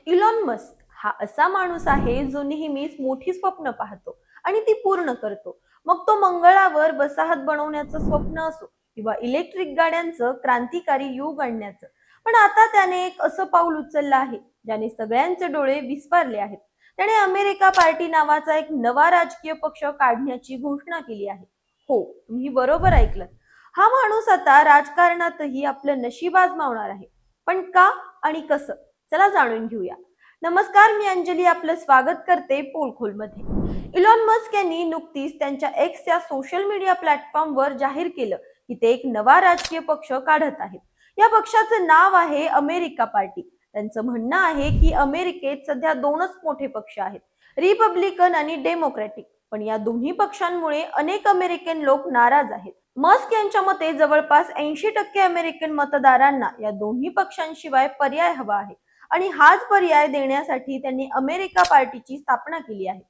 Elon Musk हा असा माणूस आहे जो नेहमीच मोठी स्वप्न पाहतो आणि ती पूर्ण करतो. मग तो मंगळावर वसाहत बनवण्याचं स्वप्न असो किंवा इलेक्ट्रिक गाड्यांचं क्रांतिकारी युग आणण्याचं. पण आता त्याने एक असं पाऊल उचललं आहे ज्याने सगळ्यांचे डोळे विस्फारले आहेत. त्याने अमेरिका पार्टी नावाचा एक नवा राजकीय पक्ष काढण्याची घोषणा केली आहे. हो, तुम्ही बरोबर ऐकलं. हा माणूस आता राजकारणातही आपलं नशीब आजमावणार आहे. पण का आणि कसं? चला जाणून घेऊया. नमस्कार, मी अंजली आपलं स्वागत करते पोलखोलमध्ये. इलॉन मस्क यांनी नुकतीच त्यांच्या एक्स या सोशल मीडिया प्लॅटफॉर्मवर जाहीर केलं की ते एक नवा राजकीय पक्ष काढत आहेत. या पक्षाचं नाव आहे अमेरिका पार्टी. त्यांचं म्हणणं आहे की अमेरिकेत सध्या दोनच मोठे पक्ष आहेत, रिपब्लिकन आणि डेमोक्रॅटिक. पण या दोन्ही पक्षांमुळे अनेक अमेरिकन लोक नाराज आहेत. मस्क यांच्या मते जवळपास 80% अमेरिकन मतदारांना या दोन्ही पक्षांशिवाय पर्याय हवा आहे आणि हाच पर्याय देण्यासाठी त्यांनी अमेरिका पार्टीची स्थापना केली आहे.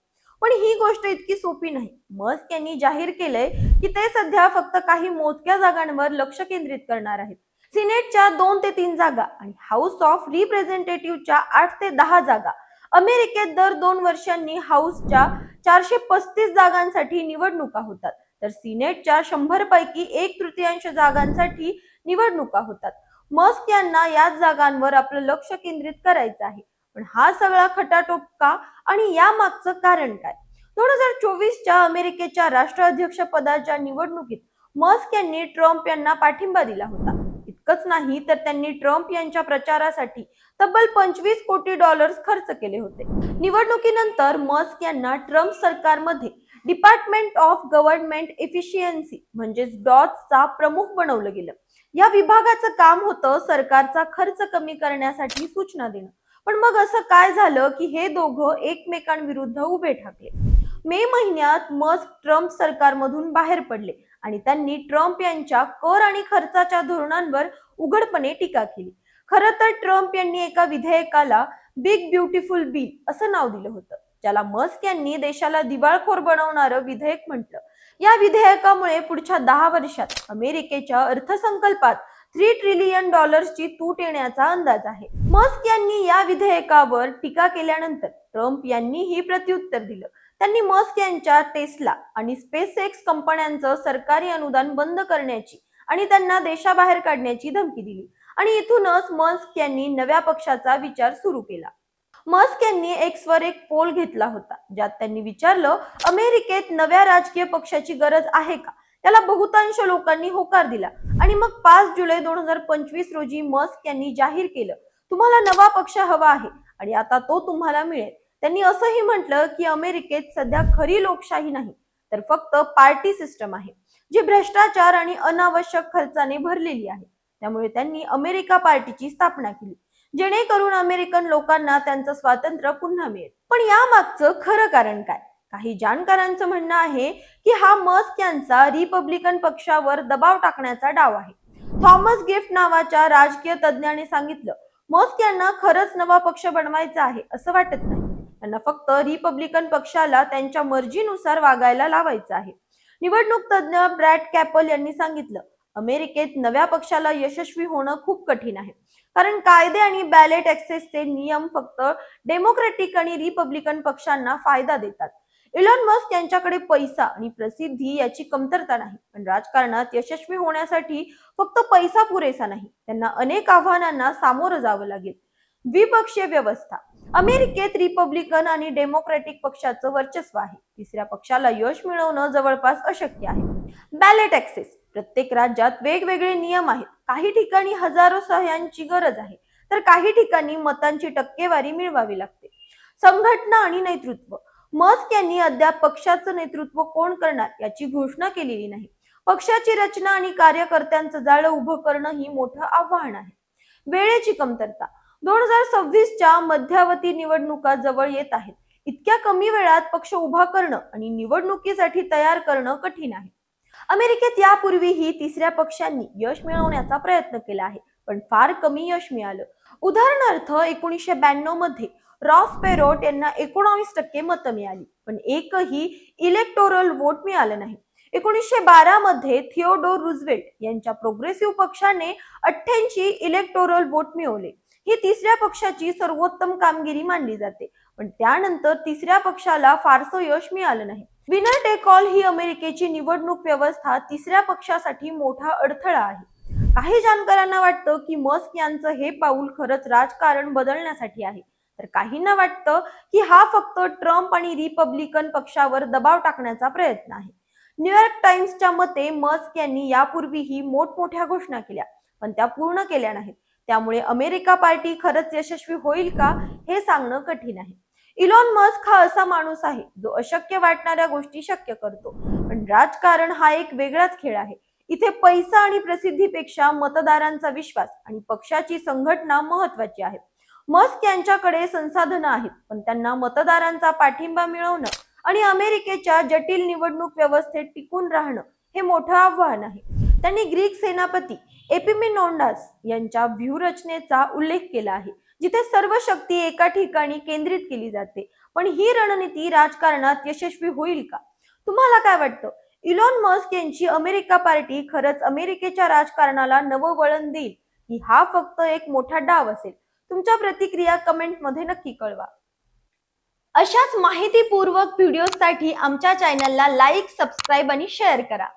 पण ही गोष्ट इतकी सोपी नाही. मस्क यांनी जाहीर केलंय की ते सध्या फक्त काही मोजक्या जागांवर लक्ष केंद्रित करणार आहेत. सिनेटच्या 2 ते 3 जागा आणि हाऊस ऑफ रिप्रेझेंटेटिव्हच्या 8 ते 10 जागा. अमेरिकेत दर 2 वर्षांनी हाऊसच्या 435 जागांसाठी निवडणुका होतात, तर सिनेटच्या 100 पैकी 1/3 जागांसाठी निवडणुका होतात. मस्क यांना याच जागांवर आपलं लक्ष केंद्रित करायचं आहे. पण हा सगळा खटाटोप का आणि या मागचं कारण काय? 2024च्या अमेरिकेच्या राष्ट्राध्यक्ष पदाच्या निवडणुकीत मस्क यांनी ट्रम्प यांना पाठिंबा दिला होता. इतकंच नाही तर त्यांनी ट्रम्प यांच्या प्रचारासाठी तब्बल $25 कोटी खर्च केले होते. निवडणुकीनंतर मस्क यांना ट्रम्प सरकारमध्ये डिपार्टमेंट ऑफ गव्हर्नमेंट एफिशियन्सी म्हणजेच डॉजचा प्रमुख बनवलं गेलं. या विभागाचं काम होतं सरकारचा खर्च कमी करण्यासाठी सूचना देणं. पण मग असं काय झालं की हे दोघं एकमेकांविरुद्ध उभे ठाकले. मे महिन्यात मस्क ट्रम्प सरकारमधून बाहेर पडले आणि त्यांनी ट्रम्प यांच्या कर आणि खर्चाच्या धोरणांवर उघडपणे टीका केली. खरं तर ट्रम्प यांनी एका विधेयकाला बिग ब्युटिफुल बिल असं नाव दिलं होतं, ज्याला मस्क यांनी देशाला दिवाळखोर बनवणारं विधेयक म्हटलं. या विधेयकामुळे पुढच्या 10 वर्षात अमेरिकेच्या अर्थसंकल्पात $3 ट्रिलियन ची तूट येण्याचा अंदाज आहे. मस्क यांनी या विधेयकावर टीका केल्यानंतर ट्रम्प यांनीही प्रत्युत्तर दिलं. त्यांनी मस्क यांच्या टेस्ला आणि स्पेस एक्स कंपन्यांचं सरकारी अनुदान बंद करण्याची आणि त्यांना देशाबाहेर काढण्याची धमकी दिली आणि इथूनच मस्क यांनी नव्या पक्षाचा विचार सुरू केला. मस्क यांनी एक्स वर एक पोल घेतला होता, ज्यात त्यांनी विचारलं, अमेरिकेत नव्या राजकीय पक्षाची गरज आहे का? त्याला बहुतांश लोकांनी होकार दिला आणि मग 5 जुलै 2025 रोजी मस्क यांनी जाहीर केलं, तुम्हाला नवा पक्ष हवा आहे आणि आता तो तुम्हाला मिळेल. त्यांनी असंही म्हटलं की अमेरिकेत सध्या खरी लोकशाही नाही, तर फक्त पार्टी सिस्टम आहे, जी भ्रष्टाचार आणि अनावश्यक खर्चाने भरलेली आहे. त्यामुळे त्यांनी अमेरिका पार्टीची स्थापना केली, जेणेकरून अमेरिकन लोकांना त्यांचं स्वातंत्र्य पुन्हा मिळेल. पण या मागचं खरं कारण काय? काही जाणकारांचं म्हणणं आहे की हा मस्क यांचा रिपब्लिकन पक्षावर दबाव टाकण्याचा डाव आहे. थॉमस गिफ्ट नावाच्या राजकीय तज्ज्ञाने सांगितलं, मस्क यांना खरंच नवा पक्ष बनवायचा आहे असं वाटत नाही. त्यांना फक्त रिपब्लिकन पक्षाला त्यांच्या मर्जीनुसार वागायला लावायचं आहे. निवडणूक तज्ज्ञ ब्रॅड कॅपल यांनी सांगितलं, अमेरिकेत नव्या पक्षाला यशस्वी होणं खूप कठीण आहे, कारण कायदे आणि बॅलेट ऍक्सेसचे नियम फक्त डेमोक्रॅटिक आणि रिपब्लिकन पक्षांना फायदा देतात. इलॉन मस्क यांच्याकडे पैसा आणि प्रसिद्धी याची कमतरता नाही, पण राजकारणात यशस्वी होण्यासाठी फक्त पैसा पुरेसा नाही. त्यांना अनेक आव्हानांना सामोरं जावं लागेल. द्विपक्षीय व्यवस्था. अमेरिकेत रिपब्लिकन आणि डेमोक्रॅटिक पक्षाचं वर्चस्व आहे. तिसऱ्या पक्षाला यश मिळवणं जवळपास अशक्य आहे. Ballot access. प्रत्येक राज्यात वेगवेगळे नियम आहेत. काही ठिकाणी हजारो सह्यांची गरज आहे, तर काही ठिकाणी मतांची टक्केवारी मिळवावी लागते. संघटना आणि नेतृत्व. मस्क यांनी अद्याप पक्षाचं नेतृत्व कोण करणार याची घोषणा केलेली नाही. पक्षाची रचना आणि कार्यकर्त्यांचं जाळं उभं करणं ही मोठं आव्हान आहे. वेळेची कमतरता. 2026च्या मध्यावधी निवडणुका जवळ येत आहेत. इतक्या कमी वेळात पक्ष उभा करणं आणि निवडणुकीसाठी तयार करणं कठीण आहे. अमेरिकेत यापूर्वीही तिसऱ्या पक्षांनी यश मिळवण्याचा प्रयत्न केला आहे, पण फार कमी यश मिळालं. उदाहरणार्थ 1992 मध्ये रॉस पेरोट यांना 19% मतं मिळाली, पण एकही इलेक्टोरल वोट मिळालं नाही. 1912 मध्ये थिओडोर रूझवेल्ट यांच्या प्रोग्रेसिव्ह पक्षाने 88 इलेक्टोरल वोट मिळवले. ही तिसऱ्या पक्षाची सर्वोत्तम कामगिरी मानली जाते. पण त्यानंतर तिसऱ्या पक्षाला फारसं यश मिळालं नाही. विनर टेक ऑल ही अमेरिकेची निवडणूक व्यवस्था तिसऱ्या पक्षासाठी मोठा अडथळा आहे. काही जाणकारांना वाटतं की मस्क यांचं हे पाऊल खरंच राजकारण बदलण्यासाठी आहे, तर काहींना वाटतं की हा फक्त ट्रम्प आणि रिपब्लिकन पक्षावर दबाव टाकण्याचा प्रयत्न आहे. न्यूयॉर्क टाइम्सच्या मते मस्क यांनी यापूर्वीही मोठमोठ्या घोषणा केल्या, पण त्या पूर्ण केल्या नाहीत. त्यामुळे अमेरिका पार्टी खरंच यशस्वी होईल का हे सांगणं कठीण आहे. इलॉन मस्क हा असा माणूस आहे जो अशक्य वाटणाऱ्या गोष्टी शक्य करतो. पण राजकारण हा एक वेगळाच खेळ आहे. इथे पैसा आणि प्रसिद्धीपेक्षा मतदारांचा विश्वास आणि पक्षाची संघटना महत्वाची आहे. मस्क यांच्याकडे संसाधनं आहेत, पण त्यांना मतदारांचा पाठिंबा मिळवणं आणि अमेरिकेच्या जटिल निवडणूक व्यवस्थेत टिकून राहणं हे मोठं आव्हान आहे. त्यांनी ग्रीक सेनापती एपिमिनोंडास यांच्या व्यूहरचनेचा उल्लेख केला आहे, जिथे सर्व शक्ती एका ठिकाणी केंद्रित केली जाते. पण ही रणनीती राजकारणात यशस्वी होईल का? तुम्हाला काय वाटतं? इलॉन मस्क यांची अमेरिका पार्टी खरंच अमेरिकेच्या राजकारणाला नवं वळण देईल की हा फक्त एक मोठा डाव असेल? तुमच्या प्रतिक्रिया कमेंटमध्ये नक्की कळवा. अशाच माहितीपूर्वक व्हिडिओसाठी आमच्या चॅनलला लाईक, सबस्क्राईब आणि शेअर करा.